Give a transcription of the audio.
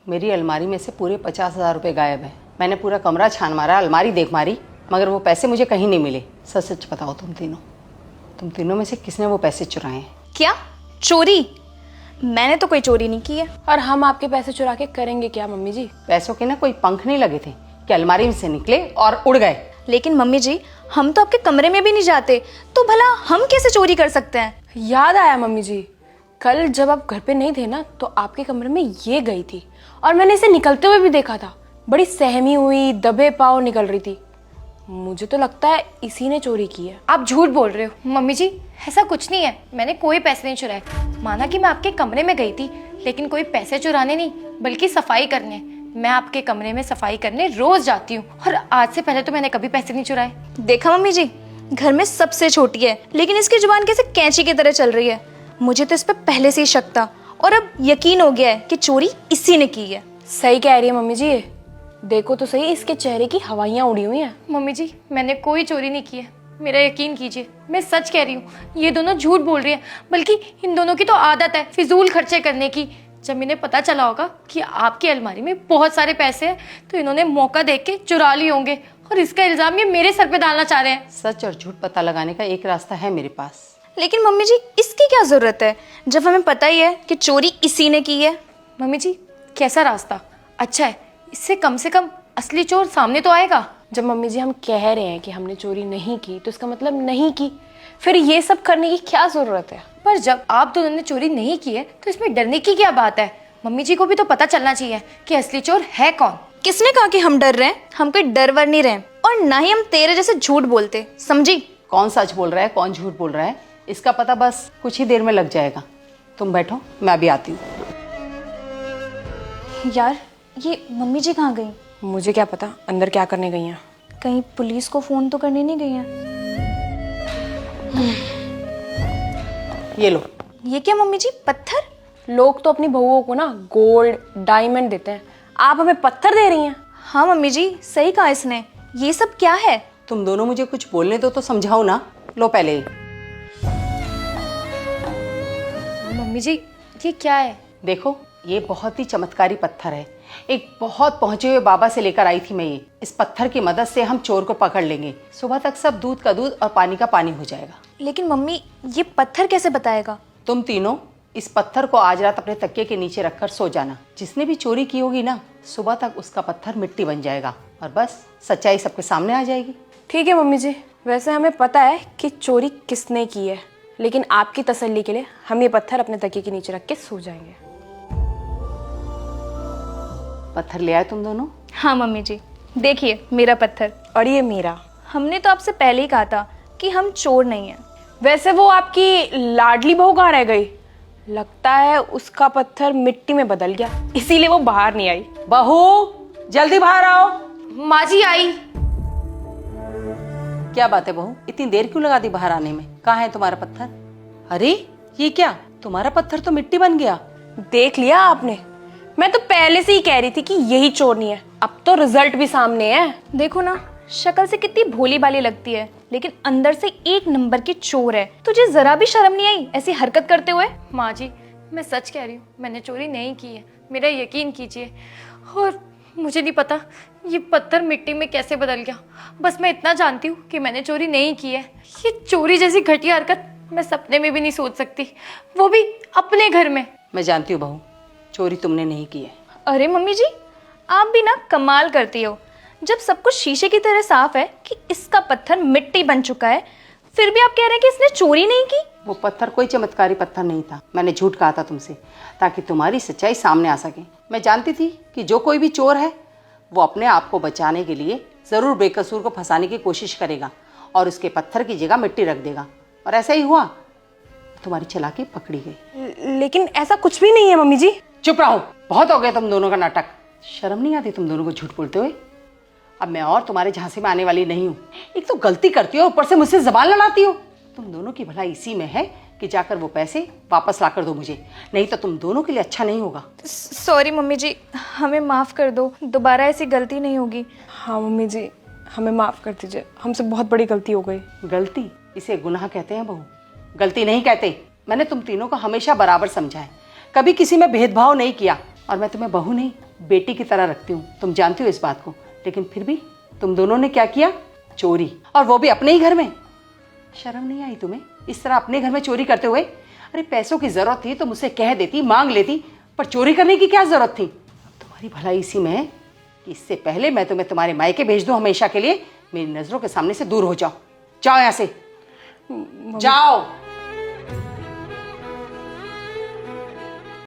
मेरी अलमारी में से पूरे 50,000 रुपये गायब है। मैंने पूरा कमरा छान मारा, अलमारी देख मारी, मगर वो पैसे मुझे कहीं नहीं मिले। सच सच बताओ तुम तीनों में से किसने वो पैसे चुराए हैं? क्या चोरी? मैंने तो कोई चोरी नहीं की है। और हम आपके पैसे चुरा के करेंगे क्या मम्मी जी? पैसों के ना कोई पंख नहीं लगे थे कि अलमारी में से निकले और उड़ गए। लेकिन मम्मी जी, हम तो आपके कमरे में भी नहीं जाते, तो भला हम कैसे चोरी कर सकते हैं? याद आया मम्मी जी, कल जब आप घर पे नहीं थे ना, तो आपके कमरे में ये गई थी और मैंने इसे निकलते हुए भी देखा था। बड़ी सहमी हुई, दबे पाँव निकल रही थी। मुझे तो लगता है इसी ने चोरी की है। आप झूठ बोल रहे हो मम्मी जी, ऐसा कुछ नहीं है। मैंने कोई पैसे नहीं चुराए। माना कि मैं आपके कमरे में गई थी, लेकिन कोई पैसे चुराने नहीं, बल्कि सफाई करने। मैं आपके कमरे में सफाई करने रोज जाती हूँ, और आज से पहले तो मैंने कभी पैसे नहीं चुराए। देखा मम्मी जी, घर में सबसे छोटी है, लेकिन इसकी जुबान कैसे कैंची की तरह चल रही है। मुझे तो इस पे पहले से ही शक था, और अब यकीन हो गया है कि चोरी इसी ने की है। सही कह रही है मम्मी जी, ये देखो तो सही, इसके चेहरे की हवाइयाँ उड़ी हुई हैं। मम्मी जी, मैंने कोई चोरी नहीं की है, मेरा यकीन कीजिए। मैं सच कह रही हूँ, ये दोनों झूठ बोल रही हैं। बल्कि इन दोनों की तो आदत है फिजूल खर्चे करने की। जब इन्हें पता चला होगा कि आपकी अलमारी में बहुत सारे पैसे हैं, तो इन्होंने मौका देख के चुरा लिए होंगे, और इसका इल्जाम ये मेरे सर पे डालना चाह रहे हैं। सच और झूठ पता लगाने का एक रास्ता है मेरे पास। लेकिन मम्मी जी, इसकी क्या जरूरत है जब हमें पता ही है कि चोरी इसी ने की है? मम्मी जी, कैसा रास्ता? अच्छा है, इससे कम से कम असली चोर सामने तो आएगा। जब मम्मी जी हम कह रहे हैं कि हमने चोरी नहीं की, तो इसका मतलब नहीं की। फिर ये सब करने की क्या जरूरत है? पर जब आप दोनों ने चोरी नहीं की है, तो इसमें डरने की क्या बात है? मम्मी जी को भी तो पता चलना चाहिए कि असली चोर है कौन। किसने कहा कि हम डर रहे हैं? हम कोई डर वर नहीं रहे, और ना ही हम तेरे जैसे झूठ बोलते, समझी? कौन सच बोल रहा है, कौन झूठ बोल रहा है, इसका पता बस कुछ ही देर में लग जाएगा। तुम बैठो, मैं अभी आती हूँ। यार, ये मम्मी जी कहाँ गई? मुझे क्या पता अंदर क्या करने गई हैं। कहीं पुलिस को फोन तो करने नहीं गई हैं? ये लो। ये क्या मम्मी जी, पत्थर? लोग तो अपनी बहुओं को ना गोल्ड, डायमंड देते हैं, आप हमें पत्थर दे रही हैं? हाँ मम्मी जी, सही कहा इसने। ये सब क्या है? तुम दोनों मुझे कुछ बोलने दो तो समझाओ ना। लो पहले। मम्मी जी, ये क्या है? देखो, ये बहुत ही चमत्कारी पत्थर है। एक बहुत पहुंचे हुए बाबा से लेकर आई थी मैं ये। इस पत्थर की मदद से हम चोर को पकड़ लेंगे। सुबह तक सब दूध का दूध और पानी का पानी हो जाएगा। लेकिन मम्मी, ये पत्थर कैसे बताएगा? तुम तीनों इस पत्थर को आज रात अपने तकिए के नीचे रखकर सो जाना। जिसने भी चोरी की होगी ना, सुबह तक उसका पत्थर मिट्टी बन जाएगा, और बस सच्चाई सबके सामने आ जाएगी। ठीक है मम्मी जी, वैसे हमें पता है कि चोरी किसने की है, लेकिन आपकी तसल्ली के लिए हम ये पत्थर अपने तकिए के नीचे रख के सो जाएंगे। पत्थर ले आए तुम दोनों? हाँ मम्मी जी, देखिए मेरा पत्थर। और ये मेरा। हमने तो आपसे पहले ही कहा था कि हम चोर नहीं हैं। वैसे वो आपकी लाडली बहू कहाँ रह गई? लगता है उसका पत्थर मिट्टी में बदल गया, इसीलिए वो बाहर नहीं आई। बहू, जल्दी बाहर आओ। माँ जी आई। क्या बात है बहू, इतनी देर क्यों लगा दी बाहर आने में? कहाँ है तुम्हारा पत्थर? अरे ये क्या, तुम्हारा पत्थर तो मिट्टी बन गया। देख लिया आपने? मैं तो पहले से ही कह रही थी कि यही चोर नहीं है। अब तो रिजल्ट भी सामने है। देखो ना, शक्ल से कितनी भोली भाली लगती है, लेकिन अंदर से एक नंबर की चोर है। तुझे जरा भी शर्म नहीं आई ऐसी हरकत करते हुए? माँ जी, मैं सच कह रही हूँ, मैंने चोरी नहीं की है, मेरा यकीन कीजिए। और मुझे नहीं पता ये पत्थर मिट्टी में कैसे बदल गया। बस मैं इतना जानती हूँ कि मैंने चोरी नहीं की है। ये चोरी जैसी घटिया हरकत मैं सपने में भी नहीं सोच सकती, वो भी अपने घर में। मैं जानती हूँ बहू, चोरी तुमने नहीं की है। अरे मम्मी जी, आप भी ना कमाल करती हो। जब सब कुछ शीशे की तरह साफ है कि इसका पत्थर मिट्टी बन चुका है, फिर भी आप कह रहे हैं कि इसने चोरी नहीं की। वो पत्थर कोई चमत्कारी पत्थर नहीं था। मैंने झूठ कहा था तुमसे, ताकि तुम्हारी सच्चाई सामने आ सके। मैं जानती थी कि जो कोई भी चोर है, वो अपने आप को बचाने के लिए ज़रूर बेकसूर को फंसाने की कोशिश करेगा, और उसके पत्थर की जगह मिट्टी रख देगा। और ऐसा ही हुआ, तुम्हारी चालाकी पकड़ी गई। लेकिन ऐसा कुछ भी नहीं है मम्मी जी। चुप रहो, बहुत हो गया तुम दोनों का नाटक। शर्म नहीं आती तुम दोनों को झूठ बोलते हुए? अब मैं और तुम्हारे झांसे में आने वाली नहीं हूँ। एक तो गलती करती हो, ऊपर से मुझसे जबान लड़ाती हो। तुम दोनों की भलाई इसी में है कि जाकर वो पैसे वापस ला कर दो मुझे, नहीं तो तुम दोनों के लिए अच्छा नहीं होगा। सॉरी मम्मी जी, हमें माफ कर दो, दोबारा ऐसी गलती नहीं होगी। हाँ मम्मी जी, हमें माफ कर दीजिए, हमसे बहुत बड़ी गलती हो गई। गलती? इसे गुनाह कहते हैं बहू, गलती नहीं कहते। मैंने तुम तीनों को हमेशा बराबर समझा है, कभी किसी में भेदभाव नहीं किया। और मैं तुम्हें बहू नहीं बेटी की तरह रखती हूँ, तुम जानती हो इस बात को। लेकिन फिर भी तुम दोनों ने क्या किया? चोरी, और वो भी अपने ही घर में। शर्म नहीं आई तुम्हें इस तरह अपने घर में चोरी करते हुए? अरे पैसों की जरूरत थी तो मुझसे कह देती, मांग लेती, पर चोरी करने की क्या जरूरत थी? तुम्हारी भलाई इसी में है कि इससे पहले मैं तुम्हें तुम्हारे मायके भेज दूं हमेशा के लिए, मेरी नजरों के सामने से दूर हो जाओ। जाओ यहाँ से, जाओ।